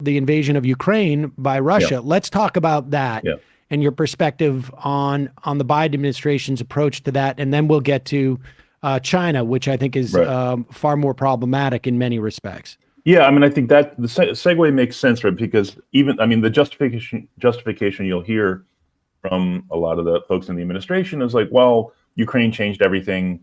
the invasion of Ukraine by Russia. Yeah. Let's talk about that Yeah. and your perspective on the Biden administration's approach to that, and then we'll get to China, which I think is Right. far more problematic in many respects. Yeah, I mean, I think that the segue makes sense, right? Because even, I mean, the justification you'll hear from a lot of the folks in the administration is like, well, Ukraine changed everything.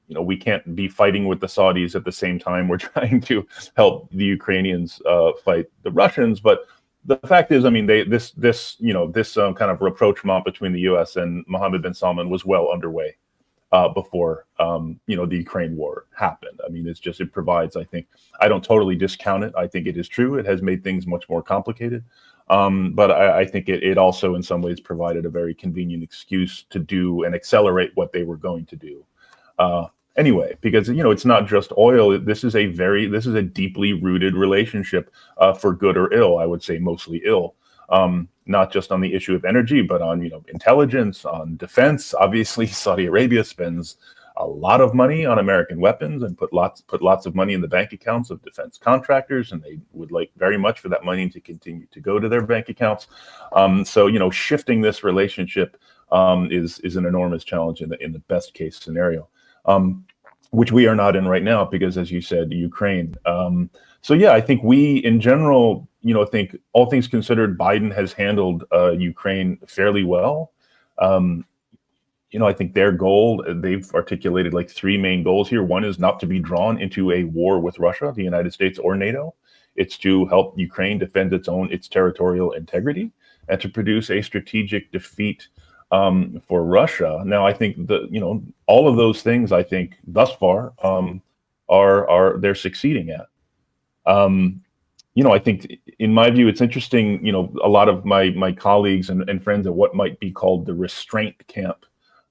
We can't be fighting with the Saudis at the same time we're trying to help the Ukrainians fight the Russians. But the fact is, I mean, this kind of rapprochement between the U.S. and Mohammed bin Salman was well underway before the Ukraine war happened. I mean, it provides, I think, I don't totally discount it. I think it is true. It has made things much more complicated. But I think it also in some ways provided a very convenient excuse to do and accelerate what they were going to do. Anyway, because it's not just oil. This is a deeply rooted relationship, for good or ill. I would say mostly ill. Not just on the issue of energy, but on intelligence, on defense. Obviously, Saudi Arabia spends a lot of money on American weapons and put lots of money in the bank accounts of defense contractors, and they would like very much for that money to continue to go to their bank accounts. So shifting this relationship is an enormous challenge in the best case scenario. Which we are not in right now because, as you said, Ukraine. So yeah, I think we, in general, think all things considered, Biden has handled Ukraine fairly well. I think their goal, they've articulated like three main goals here. One is not to be drawn into a war with Russia, the United States, or NATO. It's to help Ukraine defend its territorial integrity and to produce a strategic defeat for Russia. Now, I think all of those things, I think thus far, they're succeeding at. I think in my view, it's interesting, a lot of my colleagues and friends at what might be called the restraint camp,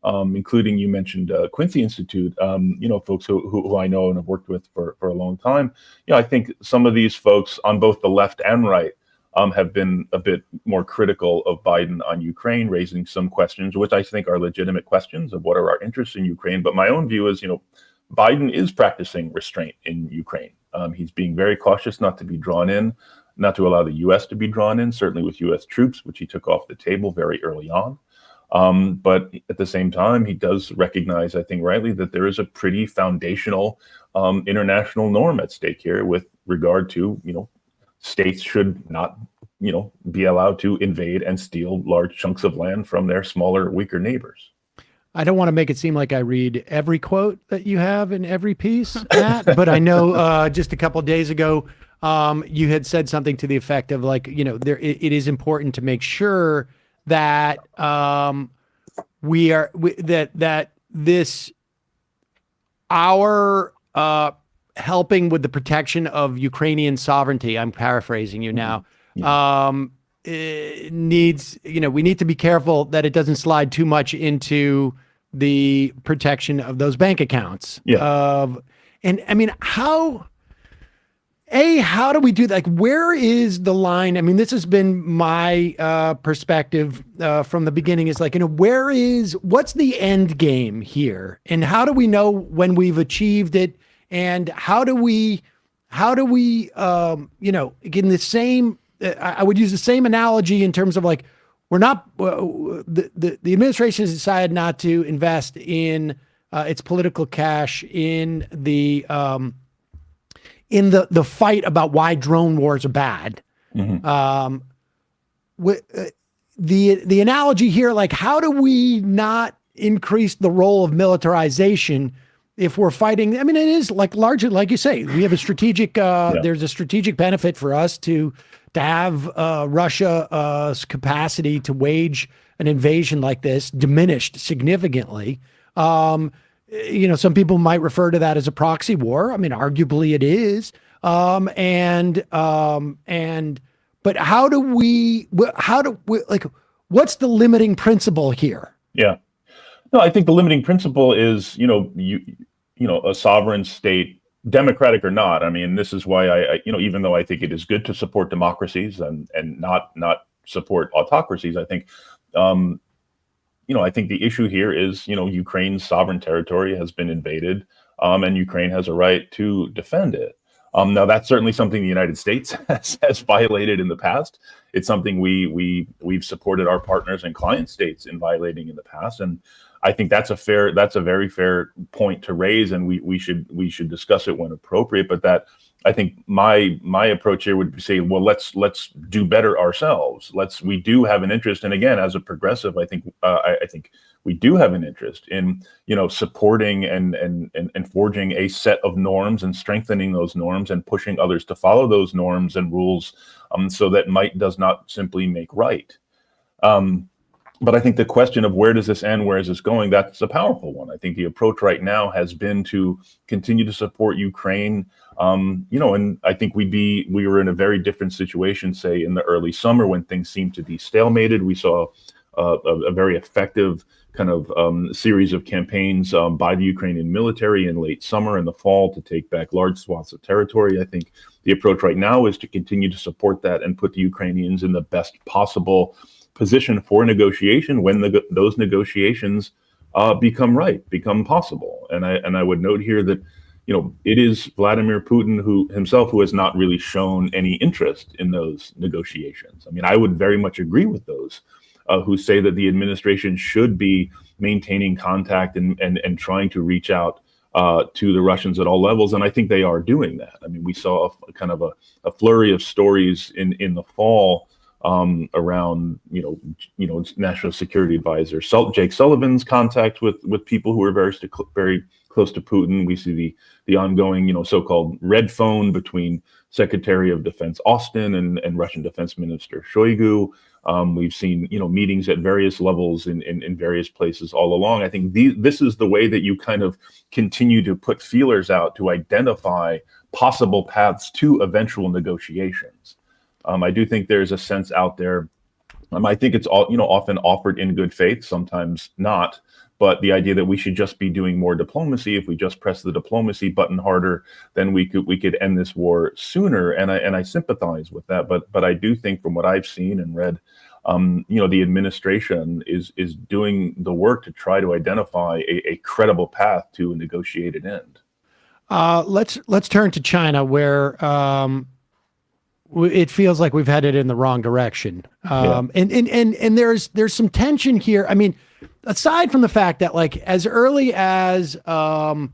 including, you mentioned Quincy Institute, folks who I know and have worked with for a long time. I think some of these folks on both the left and right have been a bit more critical of Biden on Ukraine, raising some questions, which I think are legitimate questions of what are our interests in Ukraine. But my own view is, Biden is practicing restraint in Ukraine. He's being very cautious not to be drawn in, not to allow the U.S. to be drawn in, certainly with U.S. troops, which he took off the table very early on. But at the same time, he does recognize, I think rightly, that there is a pretty foundational international norm at stake here with regard to, states should not, be allowed to invade and steal large chunks of land from their smaller, weaker neighbors. I don't want to make it seem like I read every quote that you have in every piece, Matt, but I know just a couple of days ago, you had said something to the effect of like, it is important to make sure that our helping with the protection of Ukrainian sovereignty, I'm paraphrasing you now, it needs, we need to be careful that it doesn't slide too much into the protection of those bank accounts. Yeah. And I mean, how do we do that? Like, where is the line? I mean, this has been my perspective from the beginning, is like, what's the end game here? And how do we know when we've achieved it? And how do we, again, the same, I would use the same analogy in terms of like, we're not, the administration has decided not to invest in its political cash in the fight about why drone wars are bad. Mm-hmm. The analogy here, like, how do we not increase the role of militarization if we're fighting? I mean, it is like largely, like you say, we have a strategic, there's a strategic benefit for us to have Russia's capacity to wage an invasion like this diminished significantly. Some people might refer to that as a proxy war. I mean, arguably it is. But how do we, what's the limiting principle here? Yeah. No, I think the limiting principle is, a sovereign state, democratic or not. I mean, this is why I even though I think it is good to support democracies and not support autocracies, I think, I think the issue here is, Ukraine's sovereign territory has been invaded, and Ukraine has a right to defend it. Now, that's certainly something the United States has violated in the past. It's something we've supported our partners and client states in violating in the past, and I think that's a very fair point to raise, and we should discuss it when appropriate. But that, I think my approach here would be say, well, let's do better ourselves. We do have an interest, and again, as a progressive, I think we do have an interest in supporting and forging a set of norms and strengthening those norms and pushing others to follow those norms and rules, so that might does not simply make right. But I think the question of where does this end, where is this going, that's a powerful one. I think the approach right now has been to continue to support Ukraine. And I think we were in a very different situation, say, in the early summer when things seemed to be stalemated. We saw a very effective kind of series of campaigns by the Ukrainian military in late summer and the fall to take back large swaths of territory. I think the approach right now is to continue to support that and put the Ukrainians in the best possible position for negotiation when those negotiations become possible. And I would note here that it is Vladimir Putin who has not really shown any interest in those negotiations. I mean, I would very much agree with those who say that the administration should be maintaining contact and trying to reach out to the Russians at all levels, and I think they are doing that. I mean, we saw a kind of a flurry of stories in the fall around National Security Advisor Jake Sullivan's contact with people who are very close to Putin. We see the ongoing so-called red phone between Secretary of Defense Austin and Russian Defense Minister Shoigu. We've seen meetings at various levels in various places all along. I think this is the way that you kind of continue to put feelers out to identify possible paths to eventual negotiations. I do think there's a sense out there. I think it's often offered in good faith, sometimes not. But the idea that we should just be doing more diplomacy, if we just press the diplomacy button harder, then we could end this war sooner. And I sympathize with that. But I do think, from what I've seen and read, the administration is doing the work to try to identify a credible path to a negotiated end. Let's turn to China, where it feels like we've headed in the wrong direction. And there's some tension here. I mean, aside from the fact that, like, as early as in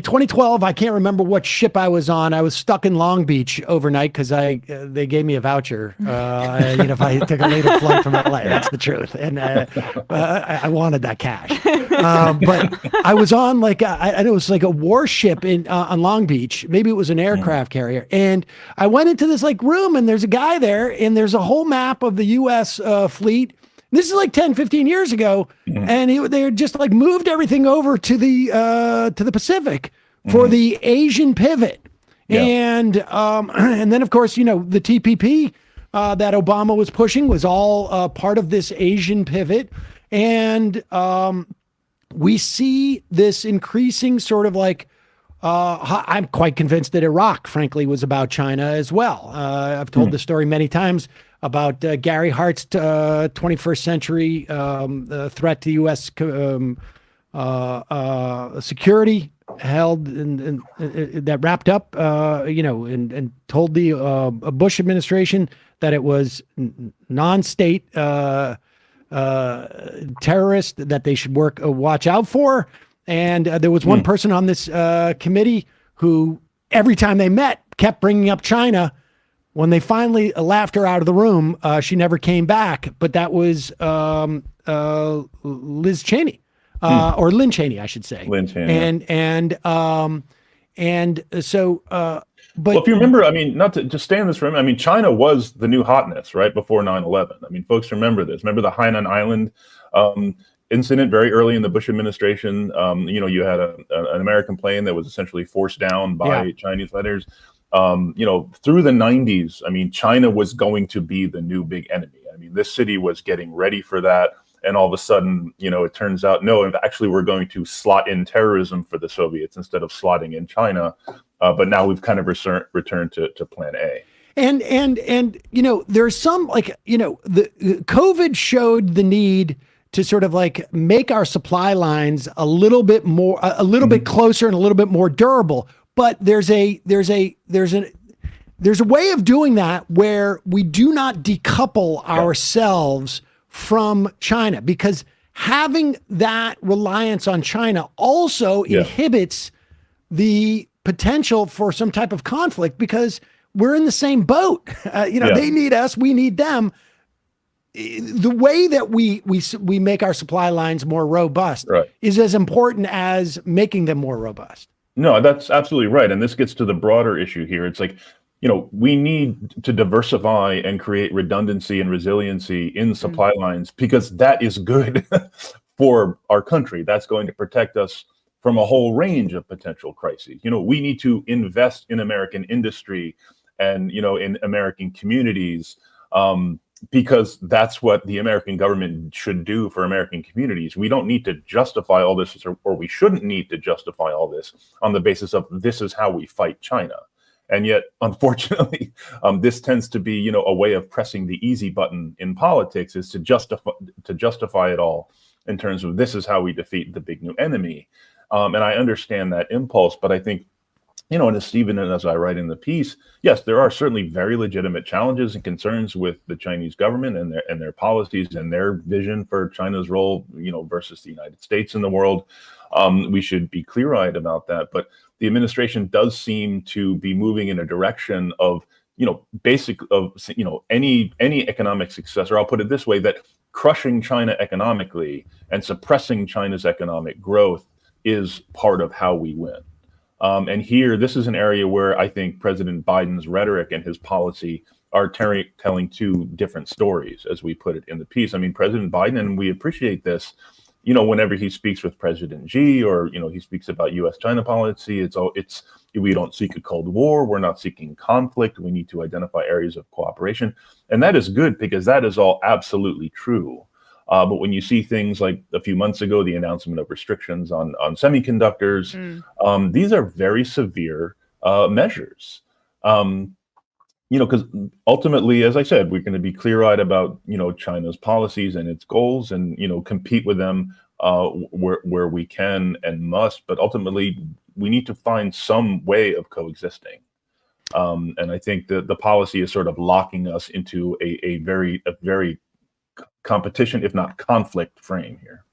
2012, I can't remember what ship I was on. I was stuck in Long Beach overnight because they gave me a voucher. If I took a later flight from LA, that's the truth. And I wanted that cash. But I was on it was like a warship on Long Beach. Maybe it was an aircraft carrier. And I went into this room, and there's a guy there, and there's a whole map of the U.S. fleet. This is like 10, 15 years ago, and they just moved everything over to the Pacific for the Asian pivot. Yeah. And then, of course, the TPP that Obama was pushing was all part of this Asian pivot. And we see this increasing sort of I'm quite convinced that Iraq, frankly, was about China as well. I've told the story many times about Gary Hart's 21st century threat to U.S. Security held and that wrapped up, and told the Bush administration that it was non-state terrorist that they should watch out for. And there was one person on this committee who, every time they met, kept bringing up China. When they finally laughed her out of the room, she never came back. But that was Liz Cheney, or Lynn Cheney, I should say. Lynn Cheney. And so, but if you remember, I mean, not to just stay in this room. I mean, China was the new hotness right before 9/11. I mean, folks remember this. Remember the Hainan Island incident very early in the Bush administration. You had an American plane that was essentially forced down by Chinese fighters. Through the 90s, I mean, China was going to be the new big enemy. I mean, this city was getting ready for that. And all of a sudden, it turns out, no, actually, we're going to slot in terrorism for the Soviets instead of slotting in China. But now we've kind of returned to plan A. And there's some the COVID showed the need to sort of make our supply lines a little bit more, a little bit closer and a little bit more durable. but there's a way of doing that where we do not decouple ourselves from China, because having that reliance on China also inhibits the potential for some type of conflict, because we're in the same boat. They need us, we need them. The way that we make our supply lines more robust is as important as making them more robust. No, that's absolutely right. And this gets to the broader issue here. It's like, we need to diversify and create redundancy and resiliency in supply lines, because that is good for our country. That's going to protect us from a whole range of potential crises. We need to invest in American industry and, in American communities, because that's what the American government should do for American communities. We don't need to justify all this, or we shouldn't need to justify all this on the basis of this is how we fight China. And yet, unfortunately, this tends to be, a way of pressing the easy button in politics, is to justify it all in terms of this is how we defeat the big new enemy. And I understand that impulse, but I think, and as Stephen and as I write in the piece, yes, there are certainly very legitimate challenges and concerns with the Chinese government and their policies and their vision for China's role, versus the United States in the world. We should be clear-eyed about that, but the administration does seem to be moving in a direction of, any economic success, or I'll put it this way, that crushing China economically and suppressing China's economic growth is part of how we win. And here, this is an area where I think President Biden's rhetoric and his policy are telling two different stories, as we put it in the piece. I mean, President Biden, and we appreciate this, whenever he speaks with President Xi, or, he speaks about U.S.-China policy, it's we don't seek a Cold War, we're not seeking conflict, we need to identify areas of cooperation. And that is good, because that is all absolutely true. But when you see things like a few months ago, the announcement of restrictions on semiconductors, these are very severe measures. Because ultimately, as I said, we're going to be clear-eyed about, China's policies and its goals, and, compete with them where we can and must. But ultimately, we need to find some way of coexisting. And I think that the policy is sort of locking us into a very competition, if not conflict, frame here.